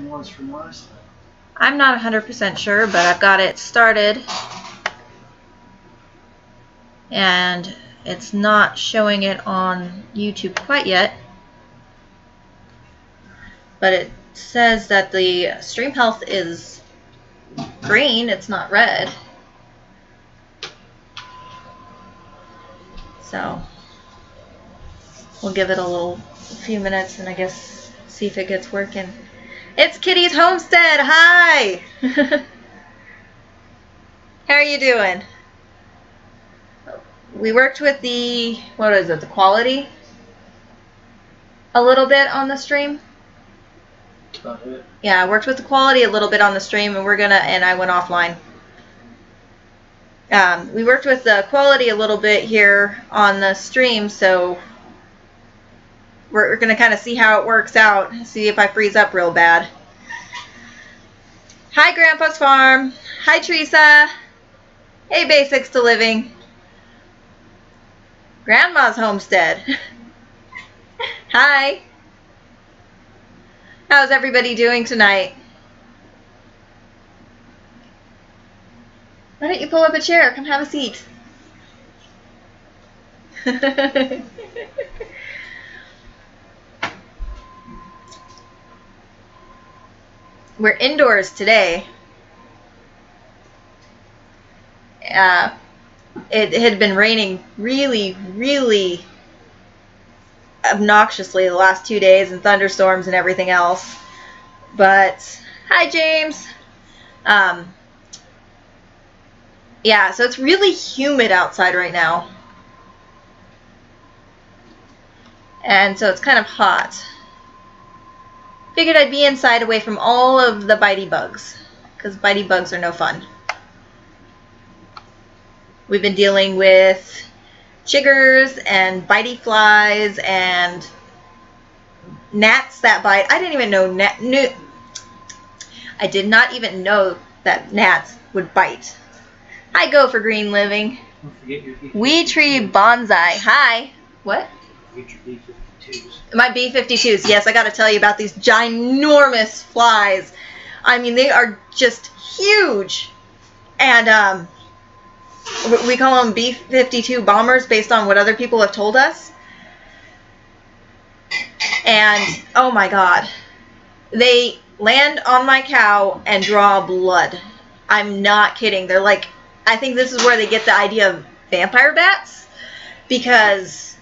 same ones from last time? I'm not 100% sure, but I've got it started. And it's not showing it on YouTube quite yet. But it says that the stream health is green, it's not red. So we'll give it a few minutes and I guess see if it gets working. It's Kitty's Homestead. Hi. How are you doing? We worked with the, what is it, the quality a little bit on the stream. About it. Yeah, I worked with the quality a little bit on the stream, and and I went offline. We worked with the quality a little bit here on the stream, so we're going to kind of see how it works out, see if I freeze up real bad. Hi, Grandpa's Farm. Hi, Teresa. Hey, Basics to Living. Grandma's Homestead. Hi. How's everybody doing tonight? Why don't you pull up a chair? Come have a seat. We're indoors today. It had been raining really, really obnoxiously the last 2 days, and thunderstorms and everything else. But hi, James. Yeah, so it's really humid outside right now, and so it's kind of hot. Figured I'd be inside away from all of the bitey bugs, because bitey bugs are no fun. We've been dealing with chiggers and bitey flies and gnats that bite. I didn't even know I did not even know that gnats would bite. I go for green living. Don't forget your Weed tree bonsai. Hi. What? Get your B-52s. My B-52s. Yes, I got to tell you about these ginormous flies. I mean, they are just huge. And we call them B-52 bombers based on what other people have told us. And oh my God, they land on my cow and draw blood. I'm not kidding. They're like, I think this is where they get the idea of vampire bats, because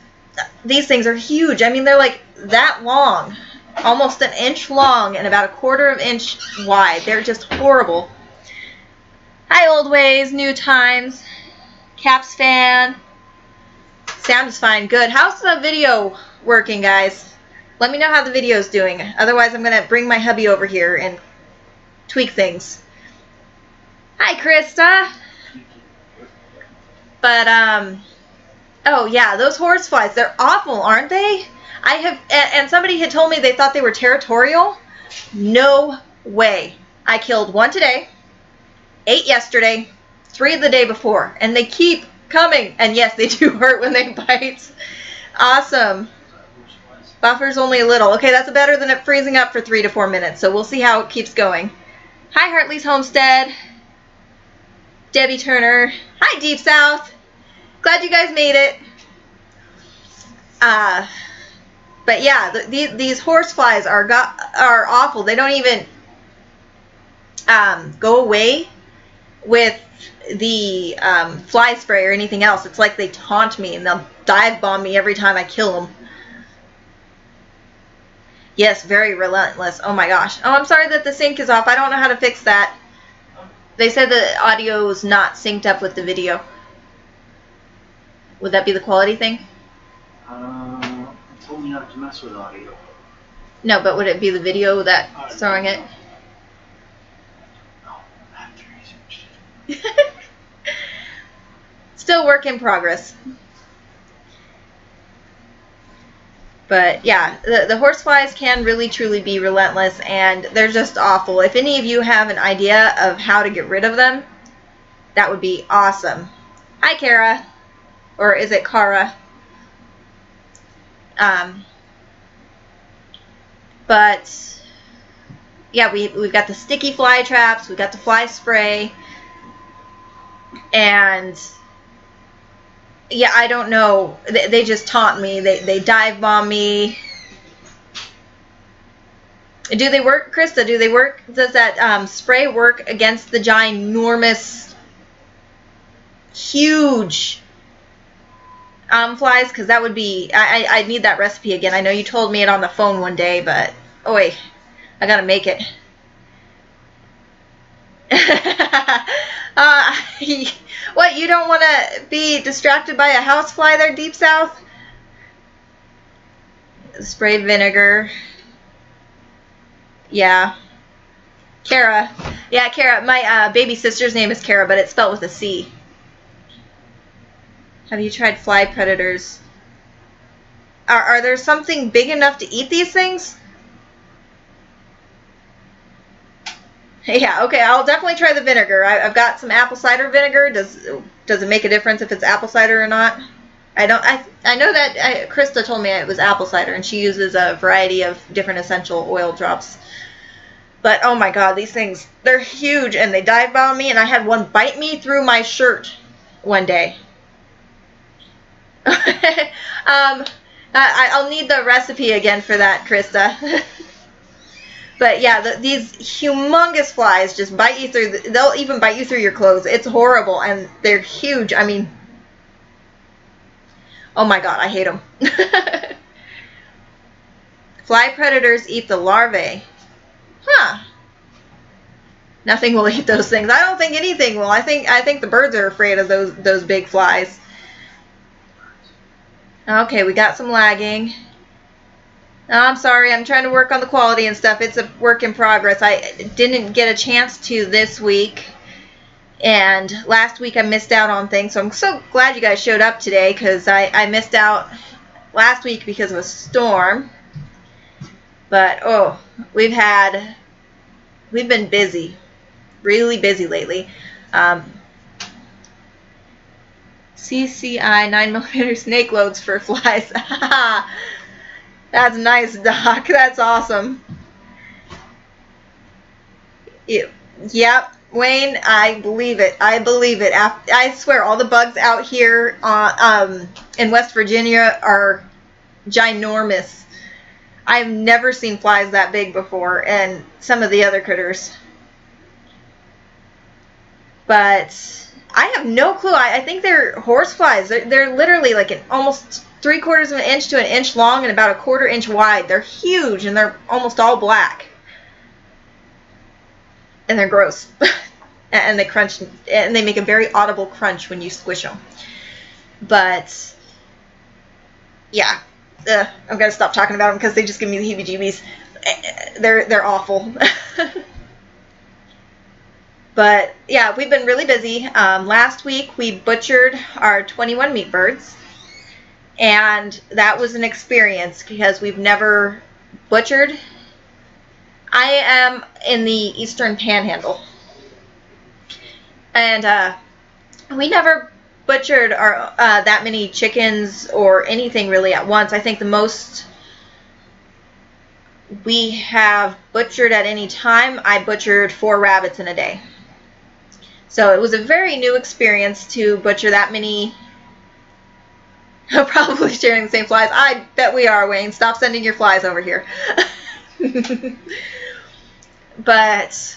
these things are huge. I mean, they're like that long, almost an inch long and about a quarter of an inch wide. They're just horrible. Hi, old ways, new times. Caps fan. Sound is fine. Good. How's the video working, guys? Let me know how the video's doing. Otherwise, I'm going to bring my hubby over here and tweak things. Hi, Krista. But, oh yeah, those horseflies, they're awful, aren't they? And somebody had told me they thought they were territorial. No way. I killed one today, 8 yesterday, 3 the day before, and they keep coming. And yes, they do hurt when they bite. Awesome. Buffer's only a little. Okay, that's better than it freezing up for 3 to 4 minutes, so we'll see how it keeps going. Hi, Hartley's Homestead. Debbie Turner. Hi, Deep South. Glad you guys made it. But yeah, these horseflies are awful. They don't even go away with the fly spray or anything else. It's like they taunt me and they'll dive bomb me every time I kill them. Yes, very relentless. Oh my gosh. Oh, I'm sorry that the sync is off. I don't know how to fix that. They said the audio is not synced up with the video. Would that be the quality thing? It told me not to mess with audio. No, but would it be the video that's throwing it? No, I have to research. Still work in progress. But yeah, the horseflies can really truly be relentless, and they're just awful. If any of you have an idea of how to get rid of them, that would be awesome. Hi, Kara. Or is it Kara? But yeah, we've got the sticky fly traps, we've got the fly spray, and yeah, I don't know. They just taunt me. They dive bomb me. Do they work, Krista? Do they work? Does that spray work against the ginormous, huge flies? Because that would be, I need that recipe again. I know you told me it on the phone one day, but, oh wait, I gotta make it. What, you don't want to be distracted by a housefly there, Deep South? Spray vinegar. Yeah. Kara. Yeah, Kara. My baby sister's name is Kara, but it's spelled with a C. Have you tried fly predators? Are there something big enough to eat these things? Yeah, okay, I'll definitely try the vinegar. I've got some apple cider vinegar. Does it make a difference if it's apple cider or not? I know that Krista told me it was apple cider, and she uses a variety of different essential oil drops. But oh my god, these things, they're huge, and they dive bomb me, and I had one bite me through my shirt one day. I'll need the recipe again for that, Krista. But yeah, these humongous flies just bite you through, they'll even bite you through your clothes. It's horrible, and they're huge. I mean, oh my god, I hate them. Fly predators eat the larvae. Huh. Nothing will eat those things. I don't think anything will. I think the birds are afraid of those big flies. Okay, we got some lagging. I'm sorry, I'm trying to work on the quality and stuff. It's a work in progress. I didn't get a chance to this week, and last week I missed out on things, so I'm so glad you guys showed up today, because I missed out last week because of a storm. But oh, we've been busy, really busy lately. CCI 9mm snake loads for flies. That's nice, Doc. That's awesome. Yep, Wayne, I believe it. I believe it. I swear, all the bugs out here in West Virginia are ginormous. I've never seen flies that big before, and some of the other critters. But I have no clue. I think they're horse flies. They're literally like almost 3/4 of an inch to an inch long and about 1/4 inch wide. They're huge, and they're almost all black. And they're gross. And they crunch, and they make a very audible crunch when you squish them. But yeah, I'm gonna stop talking about them because they just give me the heebie-jeebies. They're awful. But yeah, we've been really busy. Last week we butchered our 21 meat birds. And that was an experience because we've never butchered. I am in the Eastern Panhandle. And we never butchered our that many chickens or anything really at once. I think the most we have butchered at any time, I butchered 4 rabbits in a day. So it was a very new experience to butcher that many. Probably sharing the same flies. I bet we are, Wayne. Stop sending your flies over here. But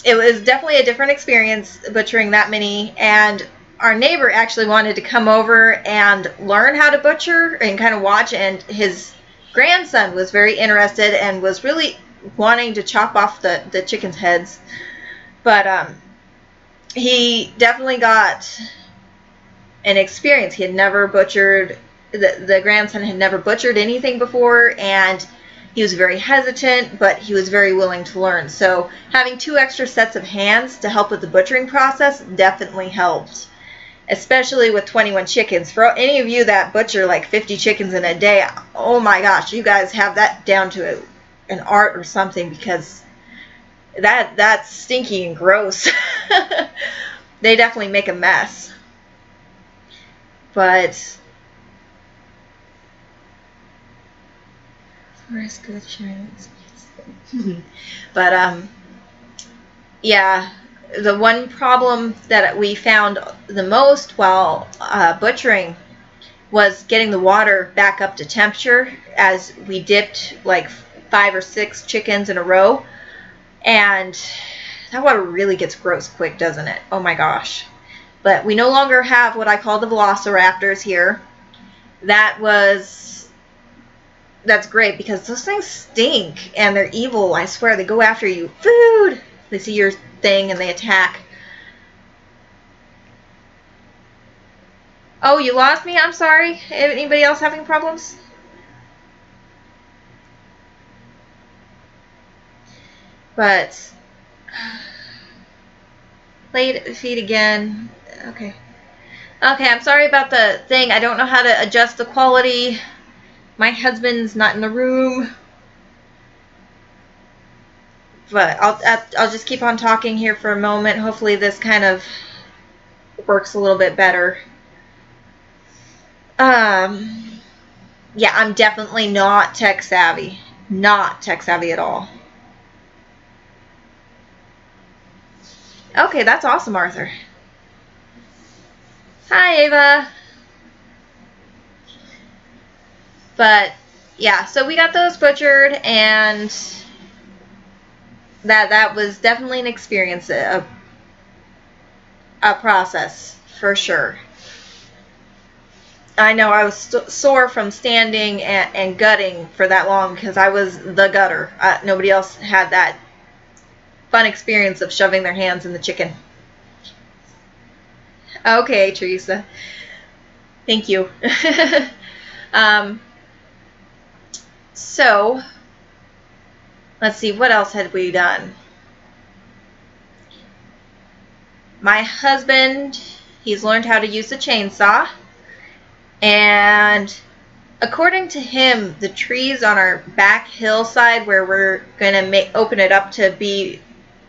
it was definitely a different experience butchering that many, and our neighbor actually wanted to come over and learn how to butcher and kind of watch, and his grandson was very interested and was really wanting to chop off the chickens' heads. But he definitely got an experience. He had never butchered, the grandson had never butchered anything before, and he was very hesitant, but he was very willing to learn. So having 2 extra sets of hands to help with the butchering process definitely helped, especially with 21 chickens. For any of you that butcher like 50 chickens in a day, oh my gosh, you guys have that down to an art or something, because that's stinky and gross. They definitely make a mess. But Risk with insurance. But yeah, the one problem that we found the most while butchering was getting the water back up to temperature, as we dipped like 5 or 6 chickens in a row, and that water really gets gross quick, doesn't it? Oh my gosh. But we no longer have what I call the velociraptors here. That's great, because those things stink and they're evil. I swear, they go after you. Food! They see your thing and they attack. Oh, you lost me? I'm sorry. Anybody else having problems? But played feed again. Okay. Okay, I'm sorry about the thing. I don't know how to adjust the quality. My husband's not in the room. But I'll just keep on talking here for a moment. Hopefully this kind of works a little bit better. Yeah, I'm definitely not tech savvy. Not tech savvy at all. Okay, that's awesome, Arthur. Hi, Ava. But yeah, so we got those butchered, and that was definitely an experience, a process for sure. I know I was sore from standing and gutting for that long, because I was the gutter. Nobody else had that fun experience of shoving their hands in the chicken. Okay, Teresa. Thank you. So, let's see, what else had we done? My husband, he's learned how to use the chainsaw. And according to him, the trees on our back hillside, where we're going to open it up to be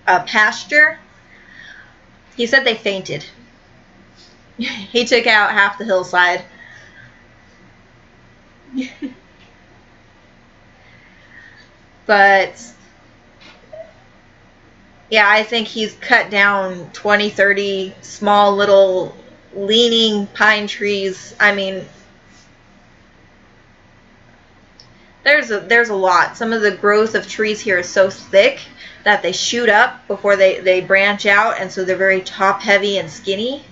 a pasture, he said they fainted. He took out half the hillside. But yeah, I think he's cut down 20, 30 small little leaning pine trees. I mean, there's a lot. Some of the growth of trees here is so thick that they shoot up before they branch out, and so they're very top heavy and skinny.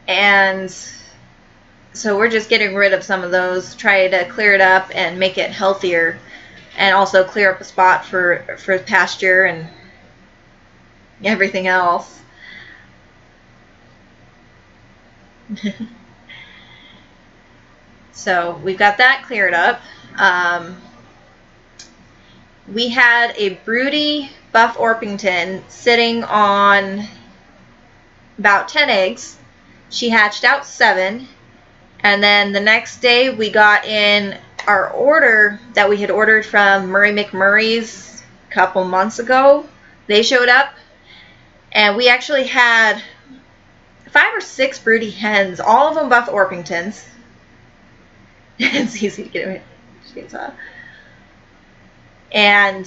And so we're just getting rid of some of those, try to clear it up and make it healthier, and also clear up a spot for pasture and everything else. So we've got that cleared up. We had a broody Buff Orpington sitting on about 10 eggs. She hatched out 7. And then the next day we got in our order that we had ordered from Murray McMurray's a couple months ago. They showed up, and we actually had 5 or 6 broody hens, all of them Buff Orpingtons. It's easy to get away. And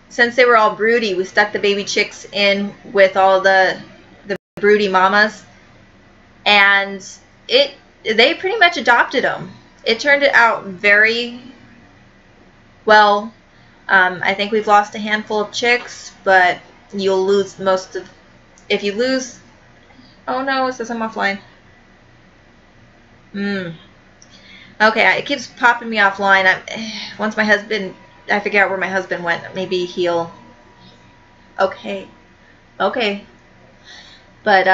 since they were all broody, we stuck the baby chicks in with all the broody mamas, and they pretty much adopted them. It turned out very well. I think we've lost a handful of chicks, but you'll lose most of, if you lose, oh no, it says I'm offline. Okay, it keeps popping me offline. Once my husband, I figure out where my husband went, maybe he'll, okay. But,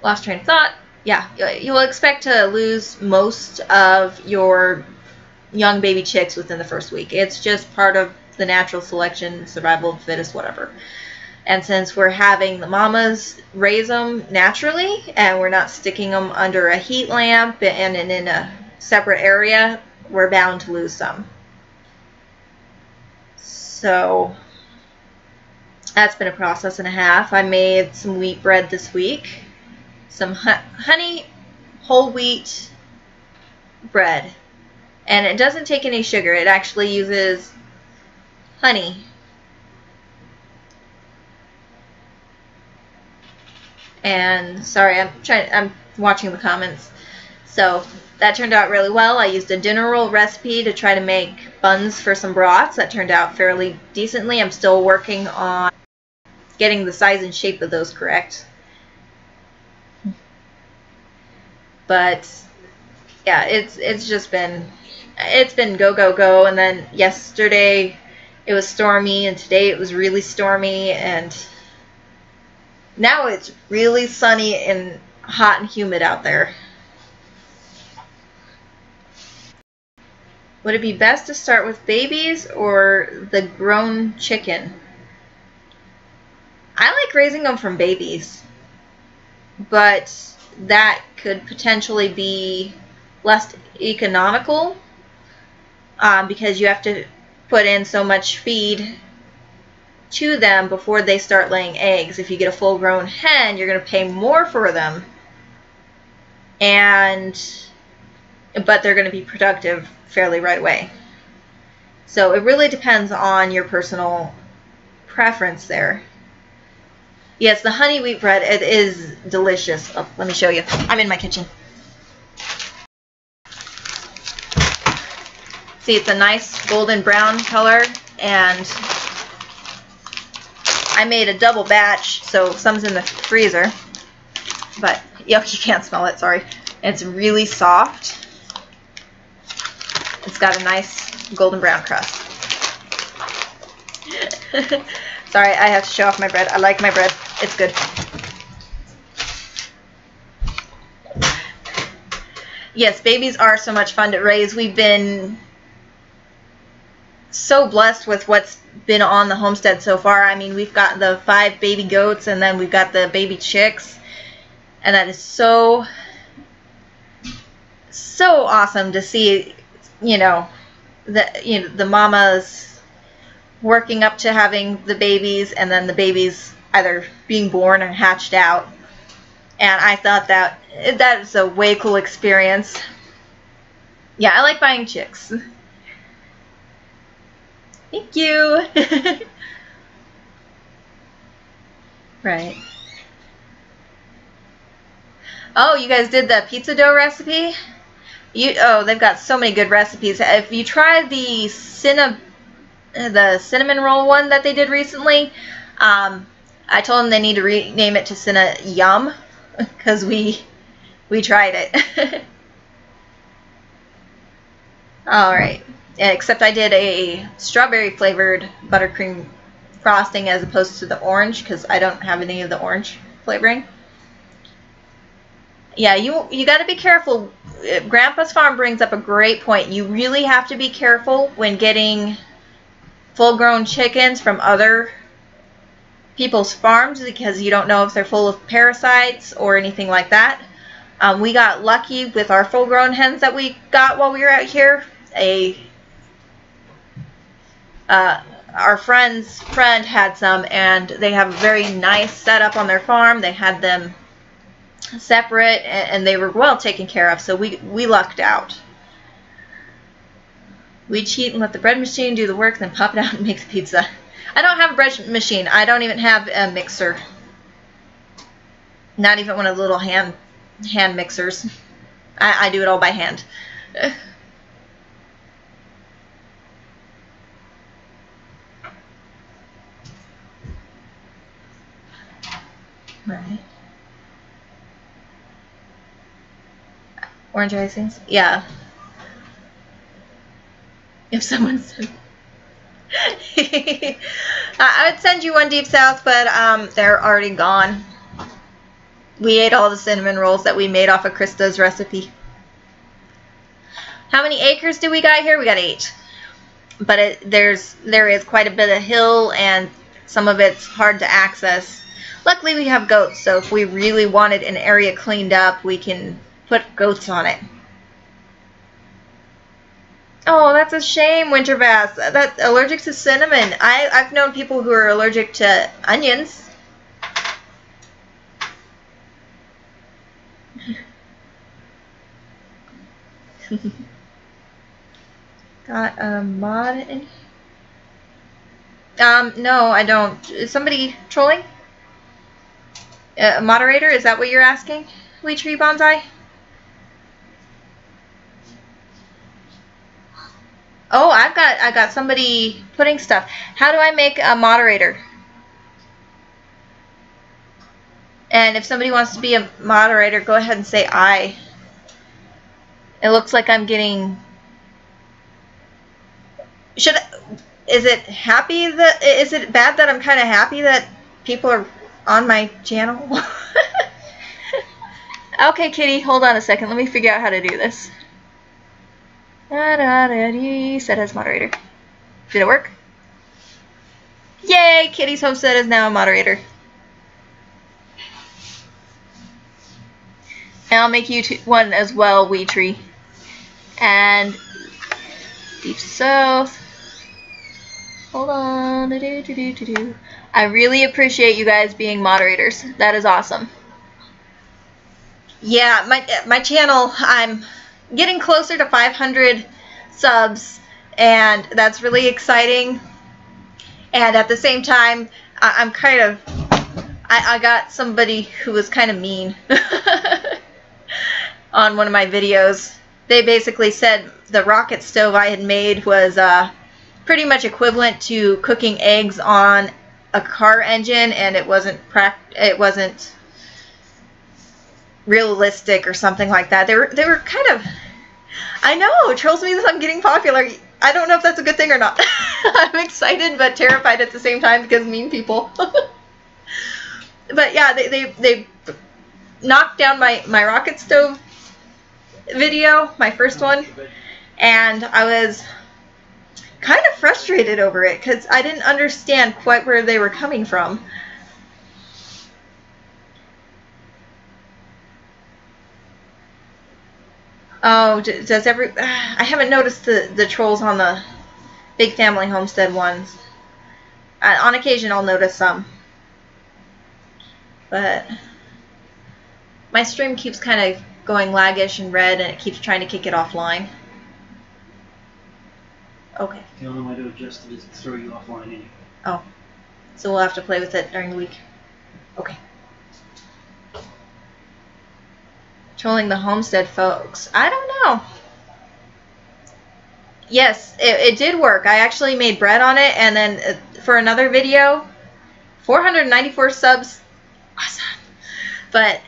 lost train of thought. Yeah, you'll expect to lose most of your young baby chicks within the first week. It's just part of the natural selection, survival of the fittest, whatever. And since we're having the mamas raise them naturally, and we're not sticking them under a heat lamp and in a separate area, we're bound to lose some. So That's been a process and a half. I made some wheat bread this week. Some honey whole wheat bread. And it doesn't take any sugar. It actually uses honey. And sorry, I'm watching the comments. So that turned out really well. I used a dinner roll recipe to try to make buns for some brats. That turned out fairly decently. I'm still working on getting the size and shape of those correct. But yeah, it's just been go go go. And then yesterday it was stormy, and today it was really stormy, and now it's really sunny and hot and humid out there. Would it be best to start with babies or the grown chicken? I like raising them from babies, but that could potentially be less economical because you have to put in so much feed to them before they start laying eggs. If you get a full-grown hen, you're going to pay more for them, but they're going to be productive fairly right away. So it really depends on your personal preference there. Yes, the honey wheat bread, it is delicious. Oh, let me show you. I'm in my kitchen. See, it's a nice golden brown color, and I made a double batch, so some's in the freezer. But, yuck, you can't smell it, sorry. It's really soft. It's got a nice golden brown crust. Sorry, I have to show off my bread. I like my bread. It's good. Yes, babies are so much fun to raise. We've been so blessed with what's been on the homestead so far. I mean, we've got the 5 baby goats, and then we've got the baby chicks. And that is so awesome to see, the mamas working up to having the babies, and then the babies either being born or hatched out. And I thought that is a way cool experience. Yeah, I like buying chicks. Thank you. Right. Oh, you guys did the pizza dough recipe? They've got so many good recipes. If you try the cinnamon roll one that they did recently, I told them they need to rename it to Cinna Yum, because we tried it. Alright, except I did a strawberry flavored buttercream frosting as opposed to the orange, because I don't have any of the orange flavoring. Yeah, you got to be careful. Grandpa's Farm brings up a great point. You really have to be careful when getting full-grown chickens from other people's farms, because you don't know if they're full of parasites or anything like that. We got lucky with our full-grown hens that we got while we were out here. Our friend's friend had some, and they have a very nice setup on their farm. They had them separate, and they were well taken care of, so we lucked out. We cheat and let the bread machine do the work, then pop it out and make the pizza. I don't have a bread machine. I don't even have a mixer. Not even one of the little hand mixers. I do it all by hand. Right. Orange icings? Yeah. If someone said... I would send you one deep south, but they're already gone. We ate all the cinnamon rolls that we made off of Krista's recipe. How many acres do we got here? We got 8. But there is quite a bit of hill, and some of it's hard to access. Luckily we have goats, so if we really wanted an area cleaned up, we can put goats on it. Oh, that's a shame, Winter Bass. That's allergic to cinnamon. I've known people who are allergic to onions. Got a mod in? No, I don't. Is somebody trolling? A moderator? Is that what you're asking? Wee Tree Bonsai? Oh, I got somebody putting stuff. How do I make a moderator? And if somebody wants to be a moderator, go ahead and say I. It looks like I'm getting... Is it bad that I'm kind of happy that people are on my channel? Okay, Kitty, hold on a second. Let me figure out how to do this. Set as moderator. Did it work? Yay! Kitty's Homestead is now a moderator. And I'll make you one as well, Wee Tree. And Deep South. Hold on. I really appreciate you guys being moderators. That is awesome. Yeah, my channel, I'm getting closer to 500 subs, and that's really exciting. And at the same time, I'm kind of, I got somebody who was kind of mean on one of my videos. They basically said the rocket stove I had made was pretty much equivalent to cooking eggs on a car engine, and it wasn't realistic or something like that. They were kind of, I know, trolls means I'm getting popular. I don't know if that's a good thing or not. I'm excited but terrified at the same time because mean people. But yeah, they knocked down my rocket stove video, my first one, and I was kind of frustrated over it because I didn't understand quite where they were coming from. Oh, does I haven't noticed the trolls on the Big Family Homestead ones. On occasion I'll notice some. But my stream keeps kind of going laggish and red, and it keeps trying to kick it offline. Okay. The only way to adjust it is to throw you offline anyway. Oh. So we'll have to play with it during the week. Okay. Trolling the Homestead folks. I don't know. Yes, it did work. I actually made bread on it, and then for another video, 494 subs. Awesome. But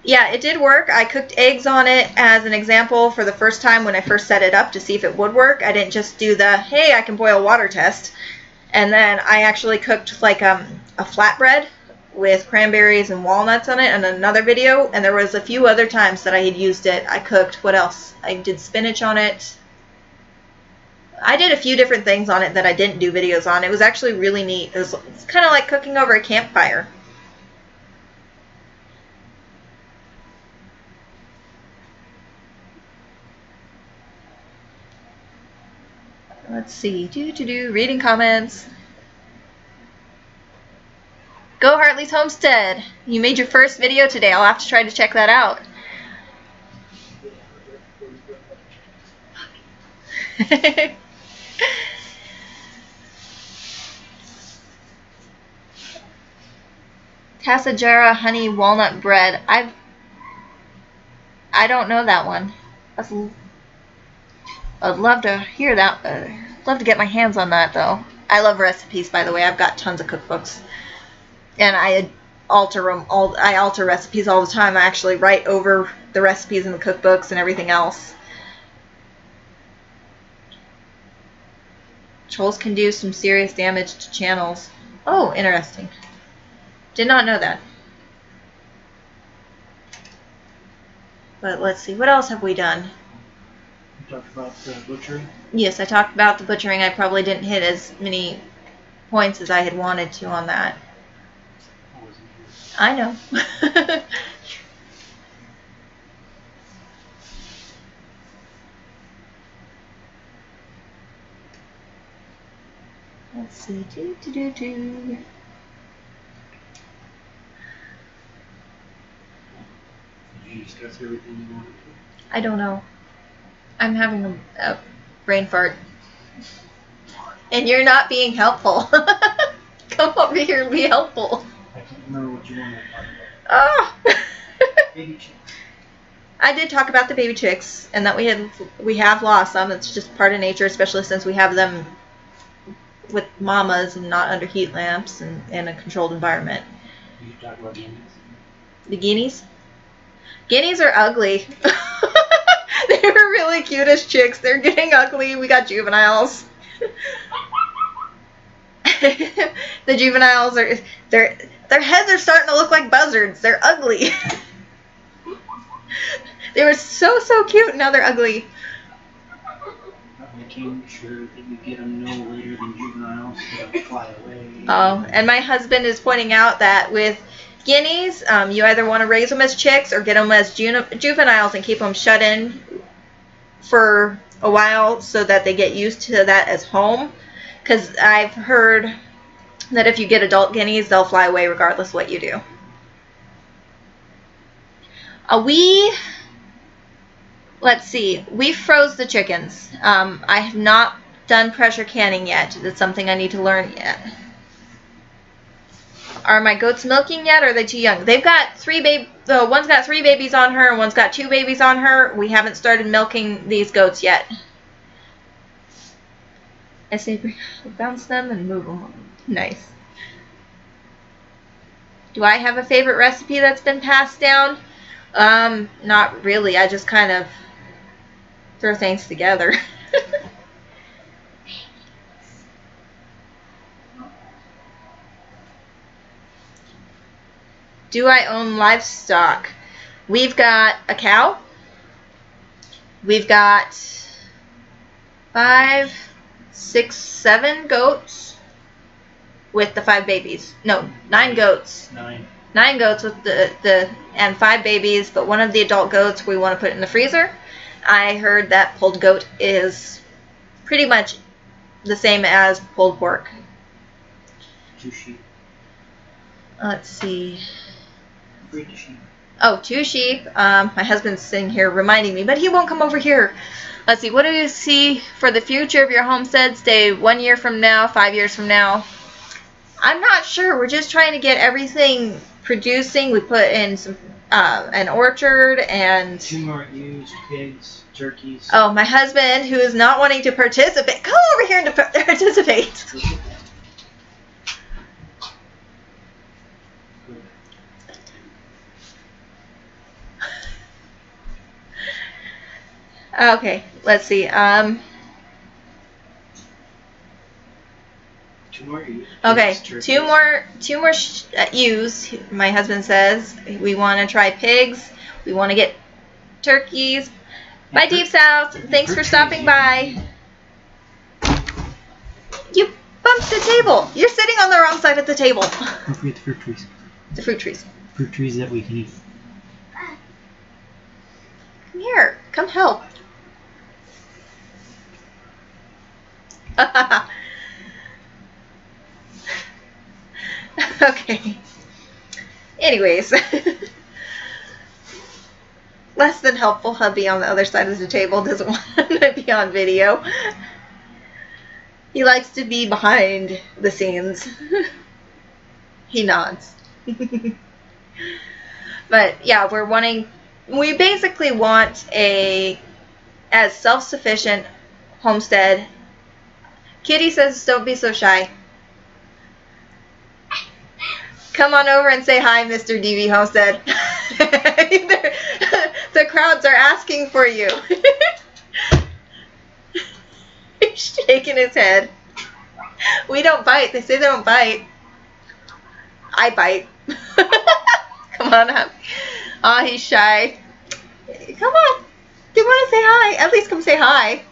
yeah, it did work. I cooked eggs on it as an example for the first time when I first set it up to see if it would work. I didn't just do the, hey, I can boil water test. And then I actually cooked like a flatbread with cranberries and walnuts on it in another video, and there was a few other times that I had used it. I cooked, what else? I did spinach on it. I did a few different things on it that I didn't do videos on. It was actually really neat. It's kind of like cooking over a campfire. Let's see. Reading comments. Go Hartley's Homestead. You made your first video today. I'll have to try to check that out. Tasajara honey walnut bread. I don't know that one. I'd love to hear that. Love to get my hands on that though. I love recipes, by the way. I've got tons of cookbooks, and I alter them. I alter recipes all the time. I actually write over the recipes in the cookbooks and everything else. Trolls can do some serious damage to channels. Oh, interesting. Did not know that. But let's see, what else have we done? You talked about butchering? Yes, I talked about the butchering. I probably didn't hit as many points as I had wanted to on that. I know. see. Do. Did you discuss everything you wanted to? I don't know. I'm having a brain fart. And you're not being helpful. Come over here and be helpful. I can't remember what you wanted to talk about. Oh. Baby chicks. I did talk about the baby chicks and that we have lost some. It's just part of nature, especially since we have them with mamas and not under heat lamps and in a controlled environment. You talk about guineas. The guineas? Guineas are ugly. They were really cute as chicks. They're getting ugly. We got juveniles. The juveniles are their heads are starting to look like buzzards. They're ugly. They were so cute. Now they're ugly. Making sure that you get them no later than juveniles so they fly away. Oh, and my husband is pointing out that with guineas, you either want to raise them as chicks or get them as juveniles and keep them shut in for a while so that they get used to that as home. Because I've heard that if you get adult guineas, they'll fly away regardless of what you do. Let's see, we froze the chickens. I have not done pressure canning yet. That's something I need to learn yet. Are my goats milking yet, or are they too young? They've got one's got 3 babies on her, and one's got 2 babies on her. We haven't started milking these goats yet. I say bounce them and move them. Nice. Do I have a favorite recipe that's been passed down? Not really. I just kind of throw things together. Do I own livestock? We've got a cow. We've got 5, 6, 7 goats with the 5 babies. No, 9 goats. 9 goats with and 5 babies, but one of the adult goats we want to put in the freezer. I heard that pulled goat is pretty much the same as pulled pork. 2 sheep. Let's see. 3 sheep. Oh, 2 sheep. My husband's sitting here reminding me, but he won't come over here. Let's see. What do you see for the future of your homestead? Stay 1 year from now, 5 years from now? I'm not sure. We're just trying to get everything producing. We put in some an orchard and 2 more ewes, pigs, turkeys. Oh, my husband, who is not wanting to participate, come over here and participate. Okay, let's see. 2 more ewes. Okay, Pigs, two more ewes. My husband says we want to try pigs. We want to get turkeys. Bye, Deep South. Thanks for stopping by. You bumped the table. You're sitting on the wrong side of the table. Don't forget the fruit trees. The fruit trees. Fruit trees that we can eat. Come here. Come help. Okay. Anyways. Less than helpful hubby on the other side of the table doesn't want to be on video. He likes to be behind the scenes. He nods. But yeah, we basically want as self-sufficient homestead. Kitty says don't be so shy. Come on over and say hi, Mr. DV Homestead. The crowds are asking for you. He's shaking his head. We don't bite. They say they don't bite. I bite. Come on up. Aw, he's shy. Come on. They want to say hi. At least come say hi.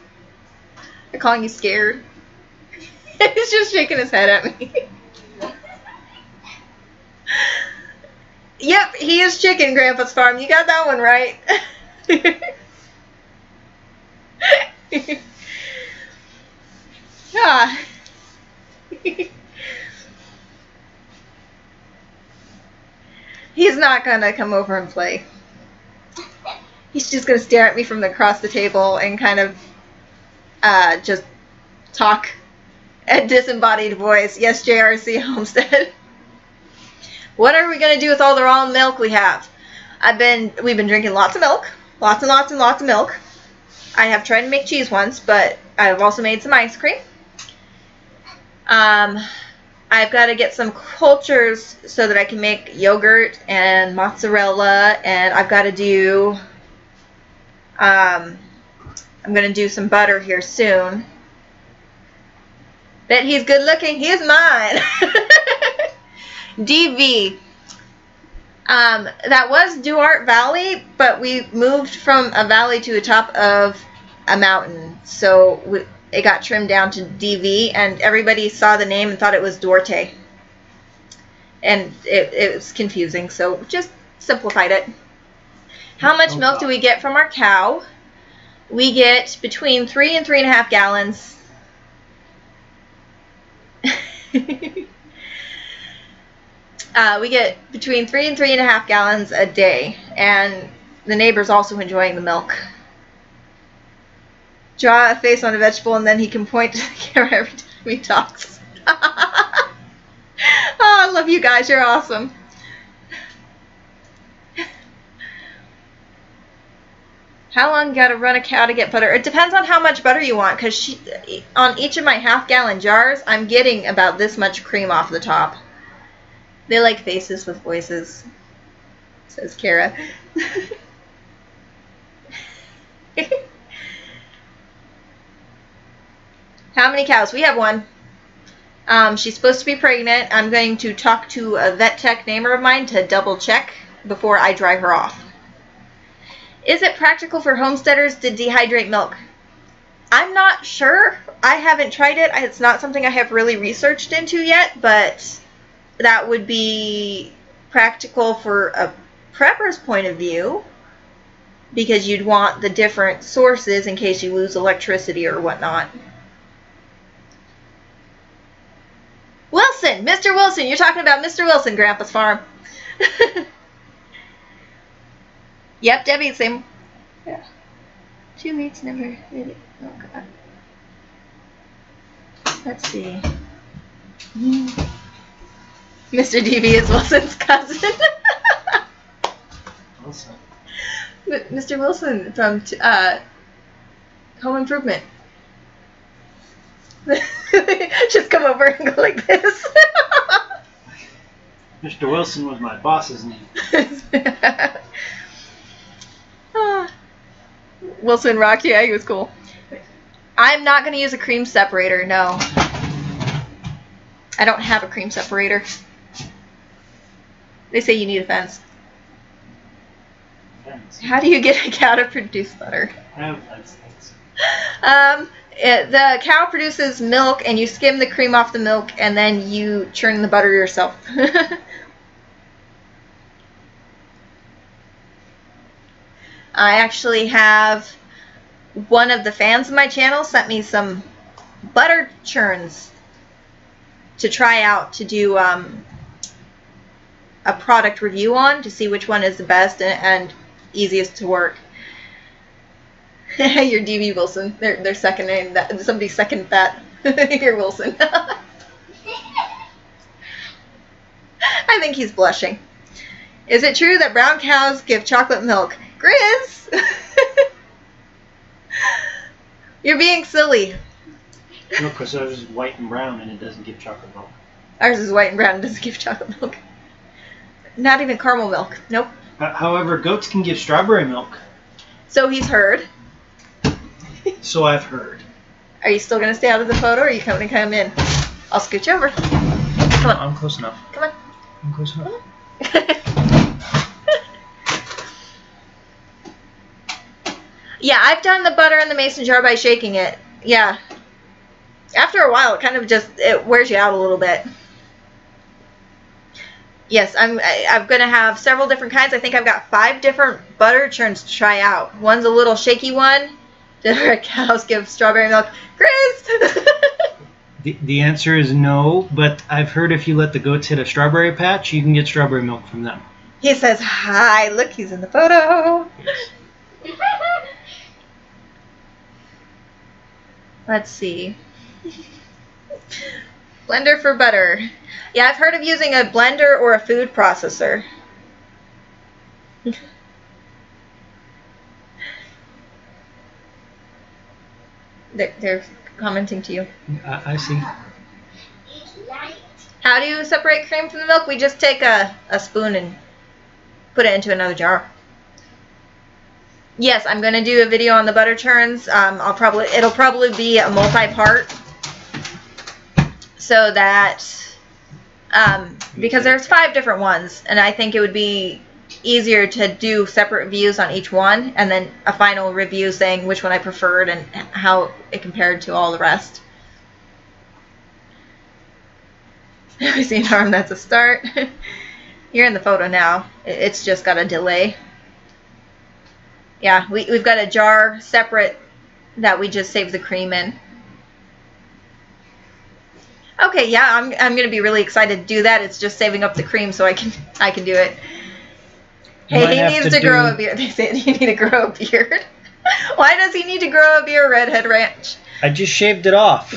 They're calling you scared. He's just shaking his head at me. Yep, he is chicken, Grandpa's Farm. You got that one right. He's not gonna come over and play. He's just gonna stare at me from across the table and kind of just talk a disembodied voice. Yes, JRC Homestead. What are we gonna do with all the raw milk we have? We've been drinking lots of milk, lots and lots and lots of milk. I have tried to make cheese once, but I've also made some ice cream. I've got to get some cultures so that I can make yogurt and mozzarella, and I've got to do, I'm going to do some butter here soon. Bet he's good looking. He is mine. DV. That was Duarte Valley, but we moved from a valley to the top of a mountain, so it got trimmed down to DV, and everybody saw the name and thought it was Duarte, and it was confusing, so just simplified it. How much milk do we get from our cow? We get between 3 and 3.5 gallons. We get between 3 and 3.5 gallons a day, and the neighbor's also enjoying the milk. Draw a face on a vegetable, and then he can point to the camera every time he talks. Oh, I love you guys. You're awesome. How long you gotta run a cow to get butter? It depends on how much butter you want, because on each of my half-gallon jars, I'm getting about this much cream off the top. They like faces with voices, says Kara. How many cows? We have one. She's supposed to be pregnant. I'm going to talk to a vet tech neighbor of mine to double check before I dry her off. Is it practical for homesteaders to dehydrate milk? I'm not sure. I haven't tried it. It's not something I have really researched into yet, but that would be practical for a prepper's point of view, because you'd want the different sources in case you lose electricity or whatnot. Wilson! Mr. Wilson! You're talking about Mr. Wilson, Grandpa's farm. Yep, Debbie, same. Yeah. 2 meats never really. Oh, God. Let's see. Mr. DV is Wilson's cousin. Wilson. Mr. Wilson from Home Improvement. Just come over and go like this. Mr. Wilson was my boss's name. Wilson rocked, yeah, he was cool. I'm not going to use a cream separator, no. I don't have a cream separator. They say you need a fence. How do you get a cow to produce butter? I have fence. The cow produces milk, and you skim the cream off the milk, and then you churn the butter yourself. I actually have one of the fans of my channel sent me some butter churns to try out to do a product review on, to see which one is the best and easiest to work. You're DV Wilson. They're seconding that. Somebody second that. You're Wilson. I think he's blushing. Is it true that brown cows give chocolate milk? Grizz! You're being silly. No, because ours is white and brown and it doesn't give chocolate milk. Ours is white and brown and doesn't give chocolate milk. Not even caramel milk. Nope. However, goats can give strawberry milk. So he's heard. So I've heard. Are you still going to stay out of the photo, or are you going to come in? I'll scooch over. Come on. I'm close enough. Come on. I'm close enough. Yeah, I've done the butter in the mason jar by shaking it. Yeah. After a while, it kind of just, it wears you out a little bit. Yes, I'm going to have several different kinds. I think I've got 5 different butter churns to try out. One's a little shaky one. Different cows give strawberry milk. Chris! The answer is no, but I've heard if you let the goats hit a strawberry patch, you can get strawberry milk from them. He says hi. Look, he's in the photo. Yes. Let's see. Blender for butter. Yeah, I've heard of using a blender or a food processor. They're commenting to you. I see. How do you separate cream from the milk? We just take a spoon and put it into another jar. Yes, I'm going to do a video on the butter churns. It'll probably be a multi-part, so that because there's 5 different ones, and I think it would be easier to do separate reviews on each one, and then a final review saying which one I preferred and how it compared to all the rest. I see an arm. That's a start. You're in the photo now. It's just got a delay. Yeah, we've got a jar separate that we just save the cream in. Okay, yeah, I'm gonna be really excited to do that. It's just saving up the cream so I can do it. Hey, he needs to grow a beard. They said you need to grow a beard. Why does he need to grow a beard, Redhead Ranch? I just shaved it off.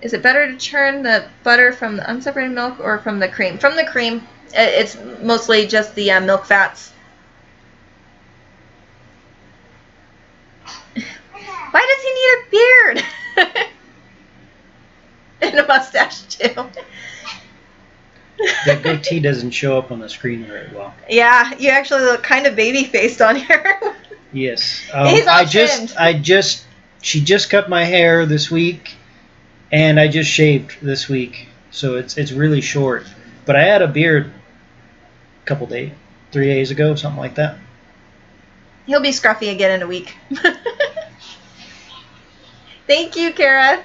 Is it better to churn the butter from the unseparated milk or from the cream? From the cream. It's mostly just the milk fats. Why does he need a beard? And a mustache, too. That goatee doesn't show up on the screen very well. Yeah, you actually look kind of baby-faced on here. Yes. He's all trimmed. She just cut my hair this week, and I just shaved this week, so it's really short. But I had a beard a couple days, 3 days ago, something like that. He'll be scruffy again in a week. Thank you, Kara.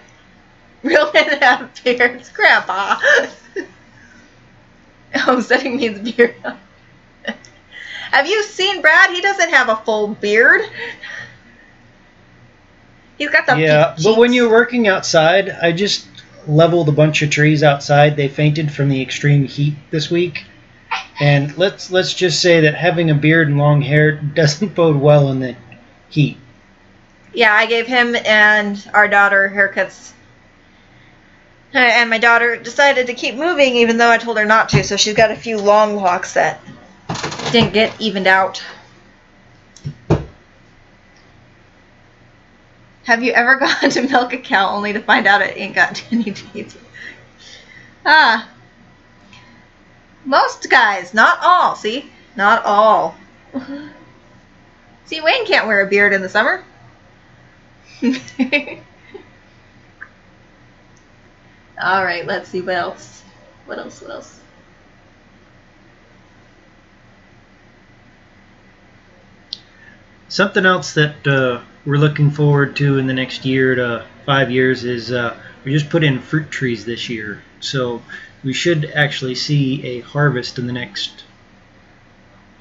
Real men have beards, Grandpa. Homesteading means beard. Have you seen Brad? He doesn't have a full beard. He's got the yeah, but when you're working outside, I just leveled a bunch of trees outside. They fainted from the extreme heat this week. And let's just say that having a beard and long hair doesn't bode well in the heat. Yeah, I gave him and our daughter haircuts. And my daughter decided to keep moving even though I told her not to, so she's got a few long locks that didn't get evened out. Have you ever gone to milk a cow only to find out it ain't got any teeth? Ah. Most guys, not all, see? Not all. See, Wayne can't wear a beard in the summer. Alright, let's see what else. What else? Something else that we're looking forward to in the next year to 5 years is we just put in fruit trees this year. So we should actually see a harvest in the next,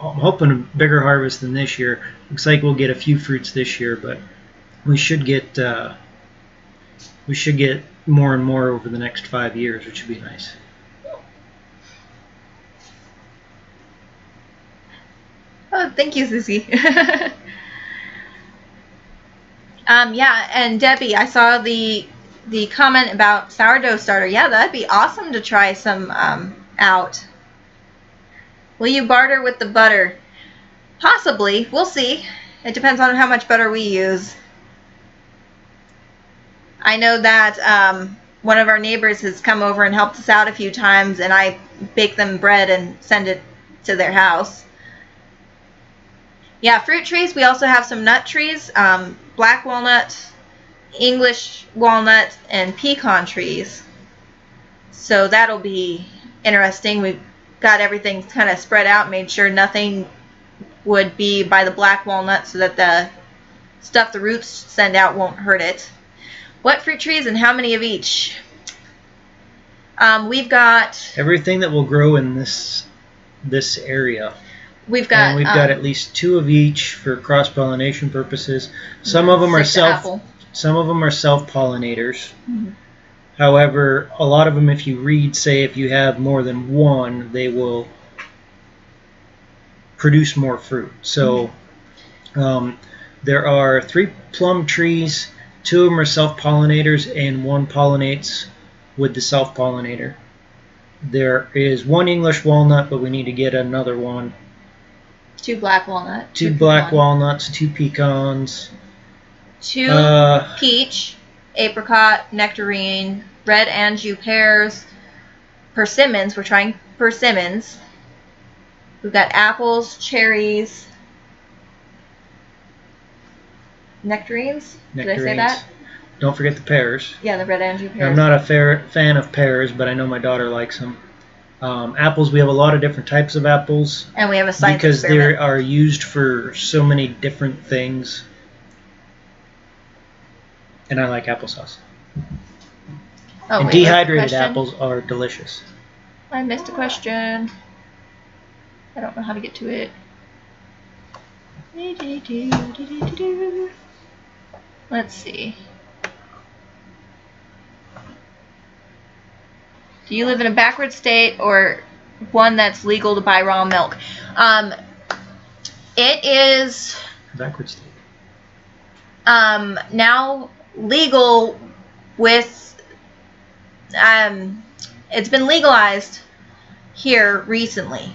I'm hoping a bigger harvest than this year. Looks like we'll get a few fruits this year, but we should get more and more over the next 5 years, which would be nice. Oh, thank you, Susie. Yeah, and Debbie, I saw the comment about sourdough starter. Yeah, that'd be awesome to try some out. Will you barter with the butter? Possibly. We'll see. It depends on how much butter we use. I know that one of our neighbors has come over and helped us out a few times, and I bake them bread and send it to their house. Yeah, fruit trees. We also have some nut trees, black walnut, English walnut, and pecan trees. So that'll be interesting. We've got everything kind of spread out, made sure nothing would be by the black walnut so that the stuff the roots send out won't hurt it. What fruit trees and how many of each? We've got everything that will grow in this area. We've got and we've got at least 2 of each for cross-pollination purposes. Some of them are Some of them are self-pollinators. Mm-hmm. However, a lot of them, if you read, say if you have more than one, they will produce more fruit. So there are 3 plum trees, 2 of them are self-pollinators, and 1 pollinates with the self-pollinator. There is 1 English walnut, but we need to get another one. 2 black walnut. 2 black walnuts, 2 pecans. 2 peach, apricot, nectarine, red Anjou pears, persimmons. We're trying persimmons. We've got apples, cherries, nectarines. Did I say that? Don't forget the pears. Yeah, the red Anjou pears. I'm not a fan of pears, but I know my daughter likes them. Apples, we have a lot of different types of apples. And we have a science because experiment. they are used for so many different things. And I like applesauce. Oh, and wait, dehydrated apples are delicious. I missed a question. I don't know how to get to it. Let's see. Do you live in a backward state or one that's legal to buy raw milk? It is Backward state. now legal with it's been legalized here recently,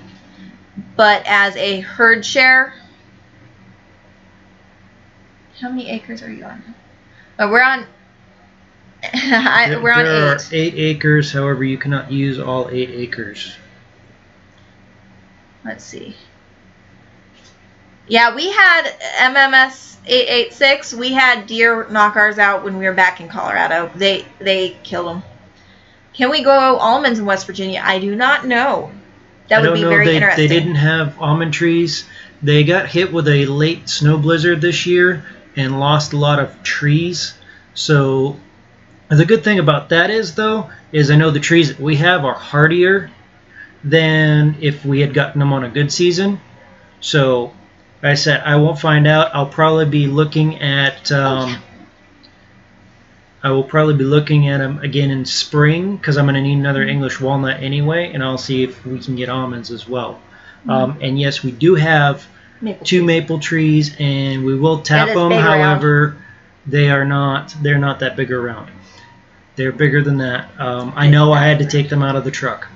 but as a herd share. How many acres are you on? Oh, we're on we're on 8. There are 8 acres, however you cannot use all 8 acres. Let's see. Yeah, we had MMS 886. We had deer knock ours out when we were back in Colorado. They killed them. Can we grow almonds in West Virginia? I do not know. That would be very interesting. They didn't have almond trees. They got hit with a late snow blizzard this year and lost a lot of trees. So the good thing about that is, though, is I know the trees that we have are hardier than if we had gotten them on a good season. So, like I said, I won't find out. I'll probably be looking at I will probably be looking at them again in spring because I'm going to need another English walnut anyway, and I'll see if we can get almonds as well. And yes, we do have 2 maple trees, and we will tap them. However, they're not that big around. They're bigger than that. I know I had to take them out of the truck,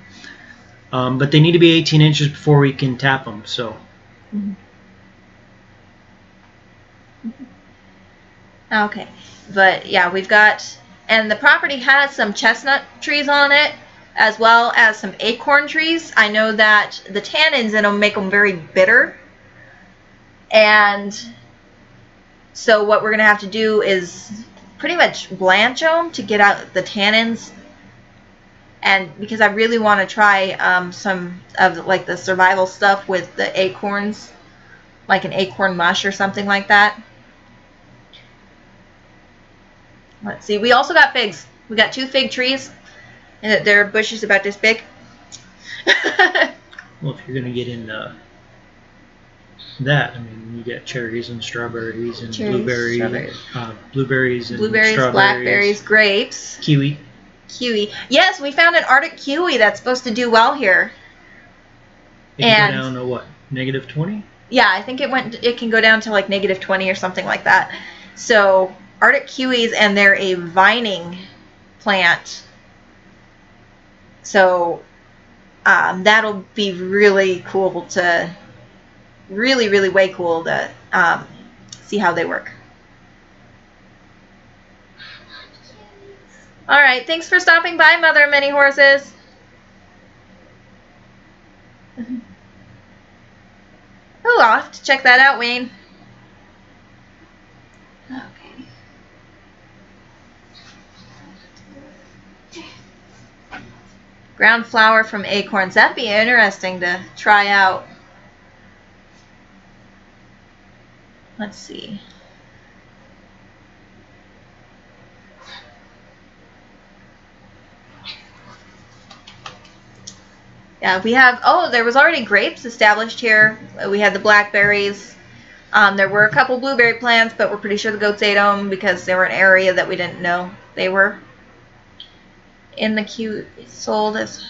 but they need to be 18 inches before we can tap them. So. Okay, but yeah, we've got, and the property has some chestnut trees on it, as well as some acorn trees. I know that the tannins in them make them very bitter, and so what we're going to have to do is pretty much blanch them to get out the tannins, and because I really want to try some of like the survival stuff with the acorns, like an acorn mush or something like that. Let's see. We also got figs. We got 2 fig trees, and they're bushes about this big. Well, if you're going to get into that, I mean, you got cherries and strawberries and blueberries and strawberries, blackberries, grapes, kiwi. Yes, we found an Arctic kiwi that's supposed to do well here. It can go down to what? -20? Yeah, I think it can go down to like -20 or something like that. So Arctic kiwis, and they're a vining plant. So that'll be really cool to, really way cool to see how they work. All right, thanks for stopping by, Mother of Many Horses. Oh, I'll have to check that out, Wayne. Okay. Ground flour from acorns. That'd be interesting to try out. Let's see. Yeah, we have, oh, there was already grapes established here. We had the blackberries. There were a couple blueberry plants, but we're pretty sure the goats ate them because they were an area that we didn't know they were in the queue. Sold as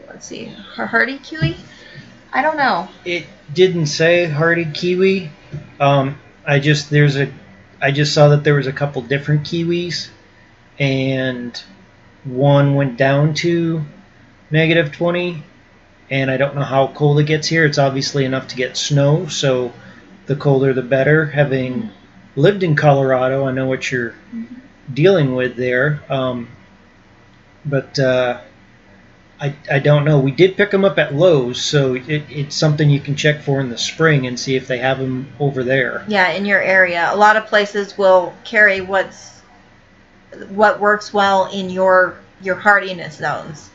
let's see, hardy kiwi. I don't know. It didn't say hardy kiwi. I just saw that there was a couple different kiwis, and one went down to -20, and I don't know how cold it gets here. It's obviously enough to get snow, so the colder the better. Having lived in Colorado, I know what you're dealing with there, but I don't know. We did pick them up at Lowe's, so it's something you can check for in the spring and see if they have them over there. Yeah, in your area. A lot of places will carry what works well in your hardiness zones.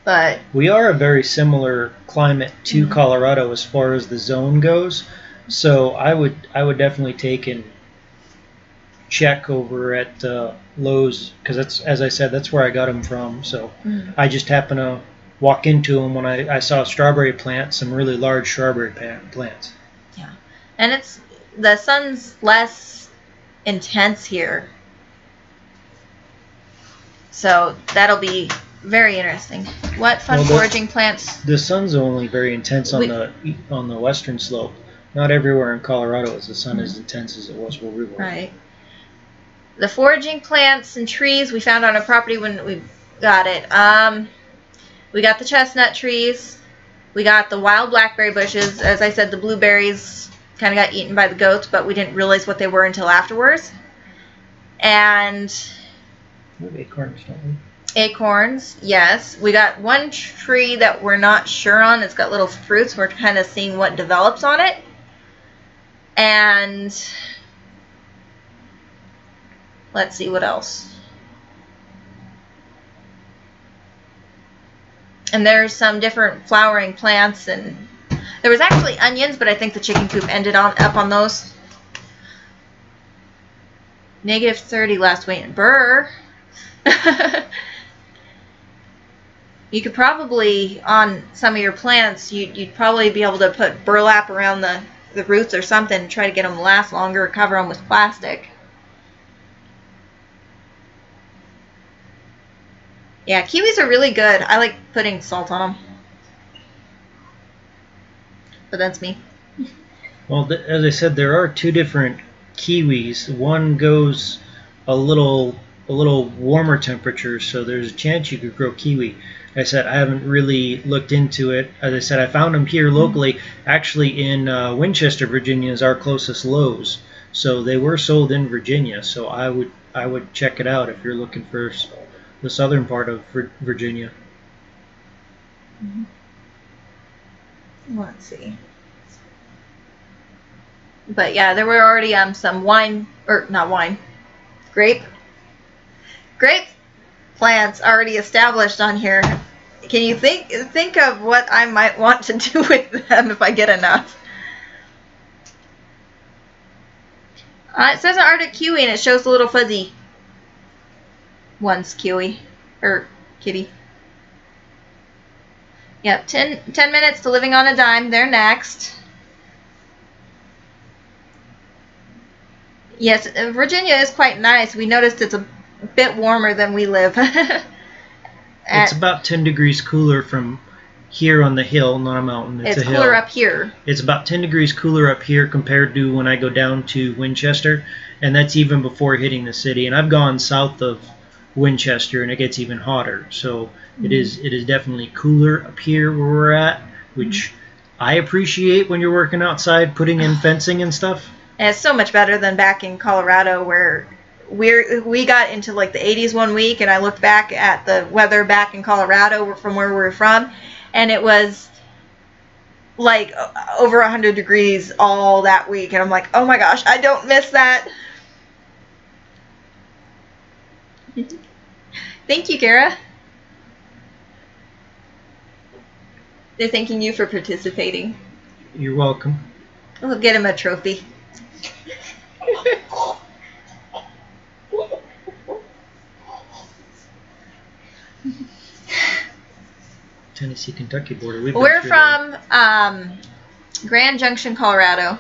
But we are a very similar climate to Colorado as far as the zone goes, so I would definitely take and check over at Lowe's, because that's, as I said, that's where I got them from. So I just happened to walk into them when I saw strawberry plants, some really large strawberry plants. Yeah, and the sun's less intense here, so that'll be very interesting. What fun foraging plants? The sun's only very intense on the western slope. Not everywhere in Colorado is the sun as intense as it was where we were. Right. The foraging plants and trees we found on a property when we got it. We got the chestnut trees. We got the wild blackberry bushes. As I said, the blueberries kind of got eaten by the goats, but we didn't realize what they were until afterwards. And we have acorns, don't we? Acorns, yes. We got one tree that we're not sure on. It's got little fruits. We're kind of seeing what develops on it. And let's see what else. And there's some different flowering plants, and there was actually onions, but I think the chicken coop ended up on those. -30 last week. Burr. You could probably, on some of your plants, you'd probably be able to put burlap around the roots or something and try to get them to last longer, or cover them with plastic. Yeah, kiwis are really good. I like putting salt on them. But that's me. Well, as I said, there are two different kiwis. One goes a little warmer temperatures, so there's a chance you could grow kiwi. Like I said, I haven't really looked into it. As I said, I found them here locally. Actually, in Winchester, Virginia is our closest Lowe's. So they were sold in Virginia. So I would check it out if you're looking for the southern part of Virginia. Let's see. But yeah, there were already some grape plants already established on here. Can you think of what I might want to do with them if I get enough? It says an Arctic kiwi, and it shows the little fuzzy one's kiwi or kitty. Yep, 10 minutes to living on a dime. They're next. Yes, Virginia is quite nice. We noticed it's a bit warmer than we live. It's about 10 degrees cooler from here on the hill, not a mountain. It's a hill. Cooler up here. It's about 10 degrees cooler up here compared to when I go down to Winchester, and that's even before hitting the city. And I've gone south of Winchester, and it gets even hotter. So it is definitely cooler up here where we're at, which I appreciate when you're working outside, putting in fencing and stuff. And it's so much better than back in Colorado, where we got into like the 80s one week, and I looked back at the weather back in Colorado from where we were from, and it was like over 100 degrees all that week, and I'm like, oh my gosh, I don't miss that. Thank you, Kara. They're thanking you for participating. You're welcome. We'll get him a trophy. Tennessee-Kentucky border. We've been We're through from Grand Junction, Colorado,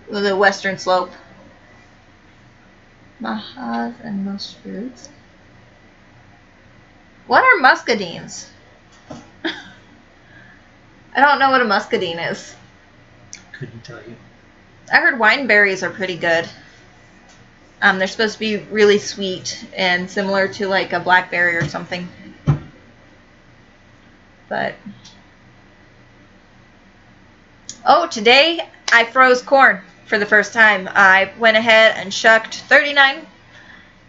the western slope. Mahas and most fruits. What are muscadines? I don't know what a muscadine is. Couldn't tell you. I heard wine berries are pretty good. They're supposed to be really sweet and similar to like a blackberry or something. But oh, today I froze corn for the first time. I went ahead and shucked 39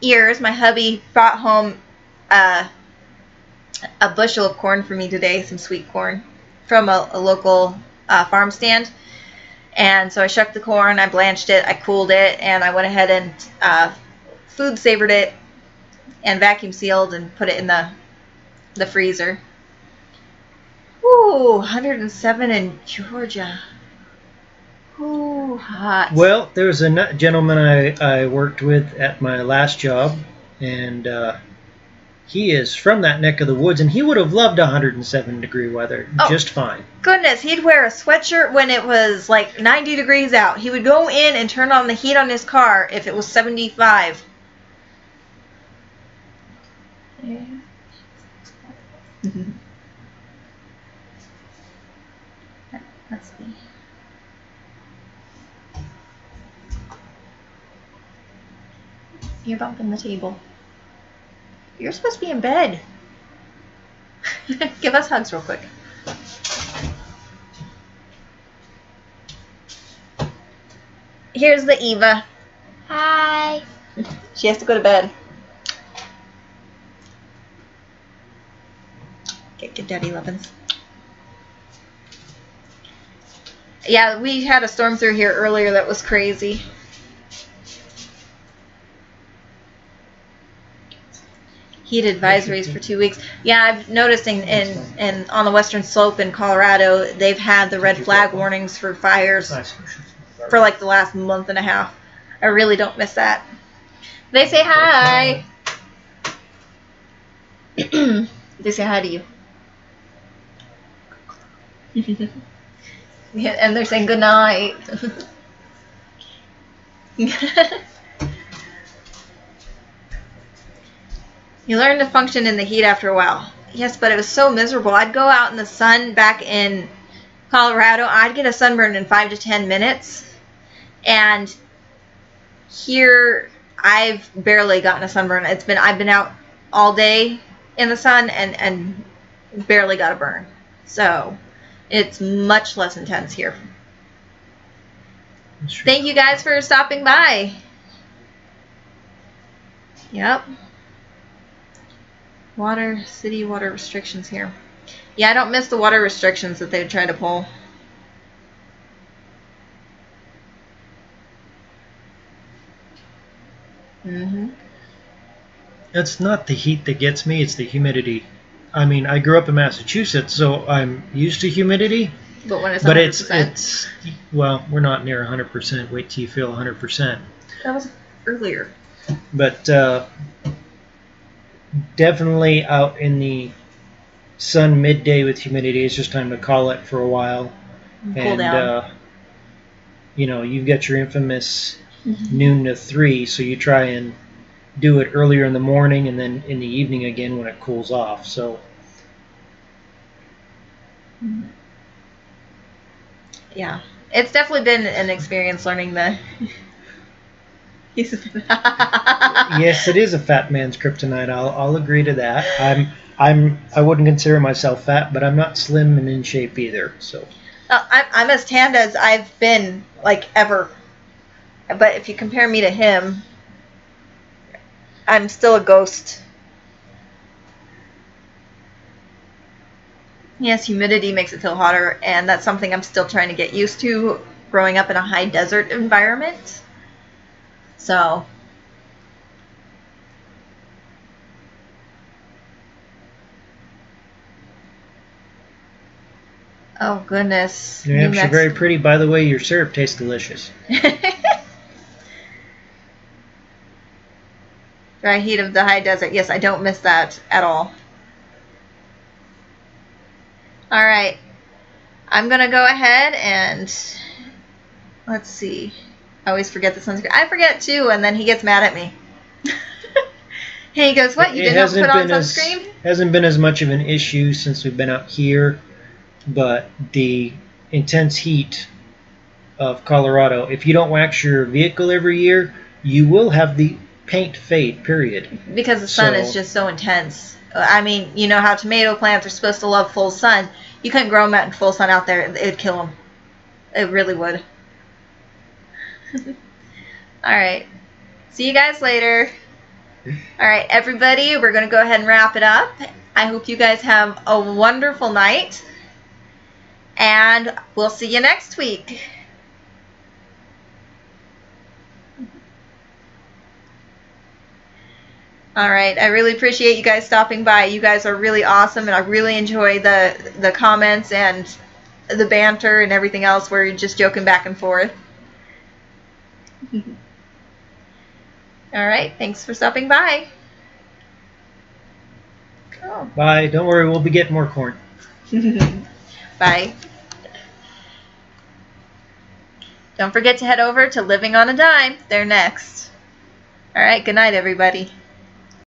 ears. My hubby brought home a bushel of corn for me today, some sweet corn from a local farm stand. And so I shucked the corn, I blanched it, I cooled it, and I went ahead and food savored it and vacuum sealed and put it in the freezer. Ooh, 107 in Georgia. Ooh, hot. Well, there was a gentleman I worked with at my last job, and he is from that neck of the woods, and he would have loved 107-degree weather just fine. Goodness, he'd wear a sweatshirt when it was like 90 degrees out. He would go in and turn on the heat on his car if it was 75. Yeah. Let's see. You're bumping the table. You're supposed to be in bed. Give us hugs real quick. Here's the Eva. Hi. She has to go to bed. Get daddy lovin's. Yeah, we had a storm through here earlier that was crazy. Heat advisories for 2 weeks. Yeah, I've noticed in on the western slope in Colorado, they've had the red flag warnings for fires for like the last month and a half. I really don't miss that. They say hi. They say hi to you. Yeah, and they're saying good night. You learn to function in the heat after a while. Yes, but it was so miserable. I'd go out in the sun back in Colorado. I'd get a sunburn in 5 to 10 minutes. And here, I've barely gotten a sunburn. I've been out all day in the sun and barely got a burn. So, it's much less intense here. Thank you guys for stopping by. Yep. City water restrictions here. Yeah, I don't miss the water restrictions that they would try to pull. It's not the heat that gets me, it's the humidity. I mean, I grew up in Massachusetts, so I'm used to humidity. But when it's 100%. it's well, we're not near 100%. Wait till you feel 100%. That was earlier. But definitely out in the sun midday with humidity, it's just time to call it for a while. Cool down. You know, you've got your infamous noon to 3, so you try and do it earlier in the morning and then in the evening again when it cools off. So yeah, it's definitely been an experience learning the. Yes, it is a fat man's kryptonite. I'll agree to that. I wouldn't consider myself fat, but I'm not slim and in shape either. So I'm as tanned as I've been like ever. But if you compare me to him, I'm still a ghost. Yes, humidity makes it feel hotter, and that's something I'm still trying to get used to growing up in a high desert environment. So, oh goodness. New Hampshire, very pretty. By the way, your syrup tastes delicious. Dry heat of the high desert. Yes, I don't miss that at all. Alright. I'm going to go ahead and... Let's see. I always forget the sunscreen. I forget too, and then he gets mad at me. He goes, what? You didn't put on sunscreen? Hasn't been as much of an issue since we've been out here, but the intense heat of Colorado, if you don't wax your vehicle every year, you will have the paint fade, period. Because the sun is just so intense. I mean, you know how tomato plants are supposed to love full sun. You couldn't grow them out in full sun out there. It would kill them. It really would. Alright. See you guys later. Alright, everybody, we're going to go ahead and wrap it up. I hope you guys have a wonderful night. And we'll see you next week. Alright, I really appreciate you guys stopping by. You guys are really awesome, and I really enjoy the comments and the banter and everything else where you're just joking back and forth. Alright, thanks for stopping by. Oh. Bye. Don't worry, we'll be getting more corn. Bye. Don't forget to head over to Living on a Dime. They're next. Alright, good night, everybody.